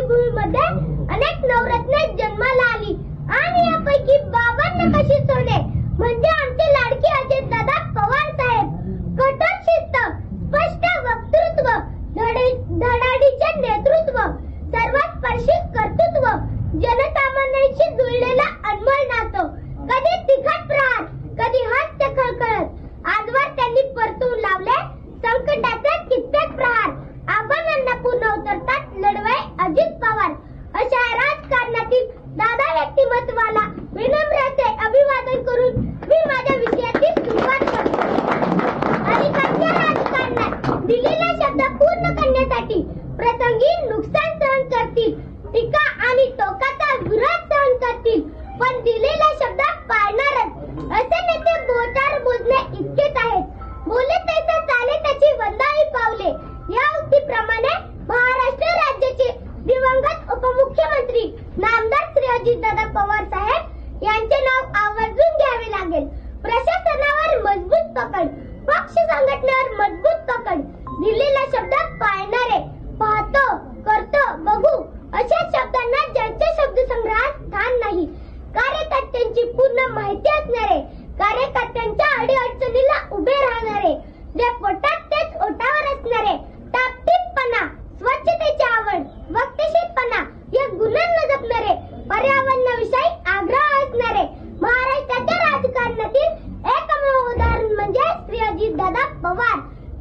मातृभूमीमध्ये अनेक नवरत्ने जन्माला आली आणि यापैकी बाबांना कशी सोने म्हणजे आमचे लाडके अजितदादा पवार साहेब. कठोर शिस्त, स्पष्ट वक्तृत्व, धडाडीचे नेतृत्व, सर्वस्पर्शी कर्तृत्व, जनसामान्यांशी जुळलेला अनमोल नातं, कधी तिखट प्रहार, कधी हास्य खळखळत, आजवर त्यांनी परतून लावले संकटाचे कित्येक प्रहार. आव्हानांना पूर्ण उतरतात लढवय अजित पवार. अशा राजकारणातील दादा व्यक्तिमत्वाला विनम्रते अभिवादन करून मी माझ्या विषयाची सुरुवात करतो. आणि कच्च्या राजकारणात दिलेला शब्द पूर्ण करण्यासाठी प्रसंगी नुकसान सहन करतील, टीका आणि टोकाचा विरोध सहन करतील, पण दिलेला शब्द पाळणारच असे नेते बोटावर मोजणे इतकेच आहेत. बोले तैसे चाले त्याची वंदाळी पावले या उक्तीप्रमाणे महाराष्ट्र राज्याचे दिवंगत उपमुख्यमंत्री नामदार श्री अजितदादा पवार साहेब यांचे नाव आवर्जून घ्यावे लागेल. प्रशासनावर मजबूत पकड, पक्ष संघटनेवर मजबूत पकड, दिलेला शब्द पाळणारे, पाहतो, करतो, बघू अशा शब्दांना ज्यांच्या शब्दसंग्रहात स्थान नाही, कार्यकर्त्यांची पूर्ण माहिती असणारे, कार्यकर्त्यांच्या अडीअडचणीला उभे राहणारे, जे पोटात तेच ओठावर असणारे, टापटीपणा, स्वच्छतेची आवड, वक्तशीरपणा या गुणांना जपणारे, पर्यावरणाविषयी आग्रह असणारे, महाराष्ट्राच्या राजकारणातील एकमेव उदाहरण म्हणजे श्री अजितदादा पवार.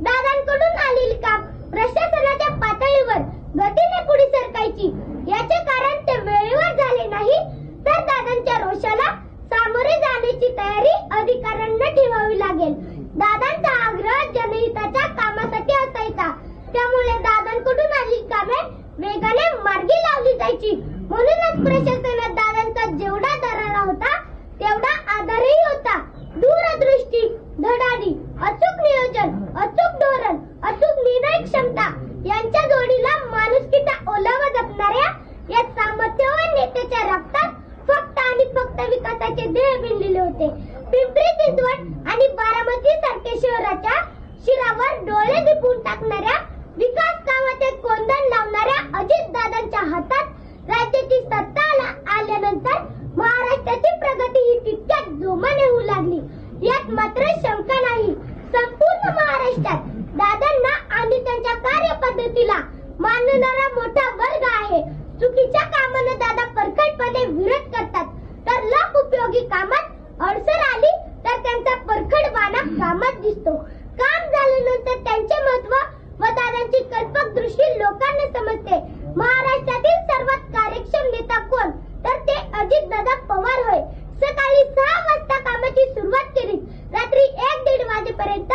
दादांकडून आलेली काम प्रशासनाच्या पातळीवर गतीने पुढे सरकायची. याचे कारण ते वेळेवर झाले नाही, तर दादांच्या रोषाला सामोरे जाण्याची तयारी अधिकाऱ्यांना ठेवावी लागेल. दादांचा आग्रह जनहिताच्या कामासाठी असायचा, त्यामुळे दादांकडून आलेली कामे वेगाने मार्गी लावली जायची. म्हणूनच प्रशासनात दादांचा जेवढा दरारा होता तेवढा आधारही होता. दूरदृष्टी, धडाडी, अचूक नियोजन, अचूक धोरण, अचूक निर्णय क्षमता यांच्या जोडीला माणुसकीचा ओलावा जपणाऱ्या या सामर्थ्यवान नेत्याच्या रक्तात फक्त आणि फक्त विकासाचे ध्येय भिनलेले होते. पिंपरी चिंचवड आणि बारामती सारख्या शहराच्या शिरावर डोळे दिपवून टाकणाऱ्या विकास कामाचे कोंदण लावणाऱ्या अजितदादांच्या हातात राज्याची सत्ता आल्यानंतर महाराष्ट्राची प्रगती ही तितक्याच जोमाने होऊ लागली. यात मात्र शंका नाही. संपूर्ण महाराष्ट्रात दादांना आणि त्यांच्या कार्यपद्धतीला मानणारा मोठा वर्ग आहे. चुकीच्या कामांना दादा परखडपणे विरोध करतात, तर लोकोपयोगी कामात अडचण आली तर त्यांचा परखडपणा कामात दिसतो. काम झाल्यानंतर त्यांचे महत्व व दादांची कल्पक दृष्टी लोकांना समजते. महाराष्ट्रातील सर्वात कार्यक्षम नेता कोण, तर ते अजितदादा पवार होय. सकाळी 6 वाजता कामाची सुरुवात केली, रात्री 1-1:30 वाजेपर्यंत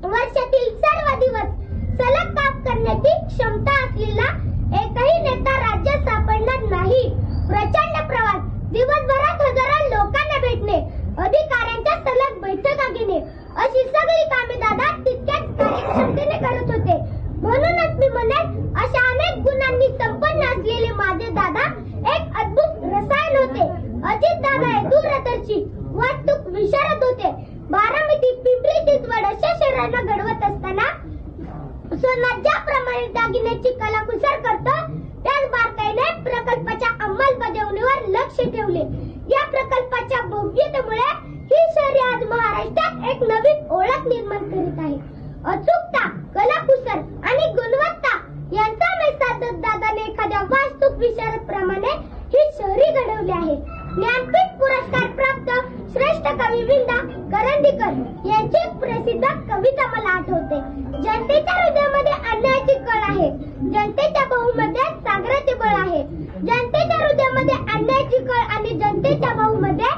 वर्षातील सर्व दिवस सलग काम करण्याची क्षमता असलेला एकही नेता राज्यात सापडणार नाही. प्रचंड प्रवास, दिवसभरात हजारो लोकांना भेटणे, अधिकाऱ्यांच्या सलग बैठका घेणे अशी सगळी कामे दादा तितक्याच कार्यक्षमतेने करत होते. म्हणूनच मी म्हणेन, अशा अनेक गुणांनी संपन्न असलेले माझे दादा एक अद्भुत रसायन होते. अजितदादा हे दूरदर्शी, वास्तूक विशारद होते. बारामती, पिंपरी चिंचवड अशा शहरांना घडवत असताना सोना ज्याप्रमाणे दागिन्याची कलाकुसर करतो, त्याच बारकाईने प्रकल्पाच्या अंमलबजावणीवर लक्ष ठेवले. या प्रकल्पाच्या भव्यतेमुळे ही शहरे आज महाराष्ट्रात एक नवीन ओळख निर्माण करीत आहे. अचूकता, कलाकुसर आणि गुणवत्ता यांचा मेळ दादाने एखाद्या वास्तूक विशारद प्रमाणे ही शहरी घडवली आहे. ज्ञानपीठ पुरस्कार प्राप्त श्रेष्ठ कवी विंदा करंदीकर यांची प्रसिद्ध कविता मला आठवते. जनतेच्या हृदयामध्ये अन्यायाची कळ आहे, जनतेच्या बाहूमध्ये सागराचे बळ आहे. जनतेच्या हृदयामध्ये अन्यायाची कळ आणि जनतेच्या बाहूमध्ये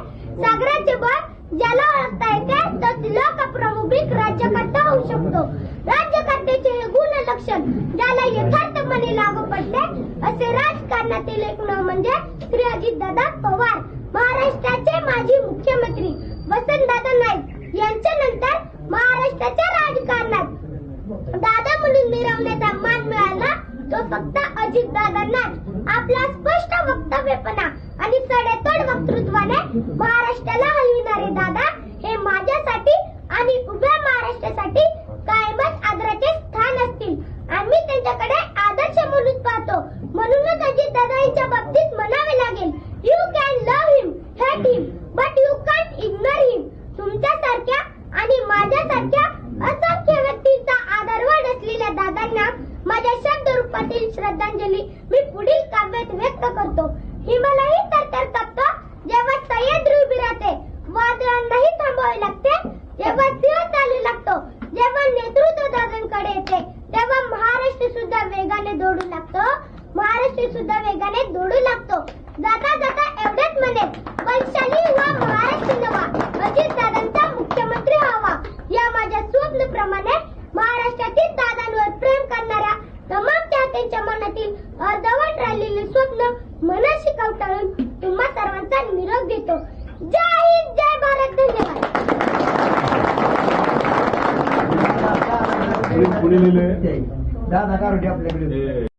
सागराचे बळ ज्याला ओळखता येते तोच लोकप्रमुख राज्यकर्ता होऊ शकतो. राज्यकर्त्याचे हे गुण लक्षण ज्याला यथार्थपणे लागू पडते असे राजकारणातील एक नाव म्हणजे श्री अजितदादा पवार. महाराष्ट्राचे माजी मुख्यमंत्री वसंतदादा नाईक यांच्यानंतर महाराष्ट्राच्या राजकारणात दादा म्हणून मिरवण्याचा मान मिळाला तो फक्त अजितदादांनाच. आपला स्पष्ट वक्तव्यपणा आणि सडेतोड वक्तृत्वाने महाराष्ट्राला हलविणारे दादा हे माझ्यासाठी आणि उभ्या महाराष्ट्रासाठी कायमच आदराचे स्थान असतील. आम्ही त्यांच्याकडे आदर्श म्हणून पाहतो. म्हणूनच दादांच्या बाबतीत म्हणावे लागेल, you can love him, hate him, but you can't ignore him. तुमच्यासारख्या आणि माझ्यासारख्या असंख्य व्यक्तींचा आदरवड असलेल्या दादांना माझ्या शब्द रूपातील श्रद्धांजली मी पुढील काव्यात व्यक्त करतो. हिमालयही तर कापतो जेव्हा सह्याद्री उभी राहते, वादळांनाही थांबावे लागते जेव्हा सिंह चालू लागतो, जेव्हा नेतृत्व दादांकडे येते तेव्हा महाराष्ट्र सुद्धा वेगाने दौडू लागतो, महाराष्ट्र सुद्धा वेगाने दौडू लागतो. जाता जाता एवढेच म्हणे, बलशाली व्हा महाराष्ट्र नवा, अजित दादांचा मुख्यमंत्री व्हावा. या माझ्या स्वप्नप्रमाणे महाराष्ट्रातील दादांवर प्रेम करणाऱ्या तमाम चाहत्यांच्या मनातील अर्धवट राहिलेले स्वप्न मनाशी कवटाळून तुम्हा सर्वांचा निरोप देतो. जय हिंद, जय भारत, धन्यवाद. पुढे लिहिले दादा आपल्याकडे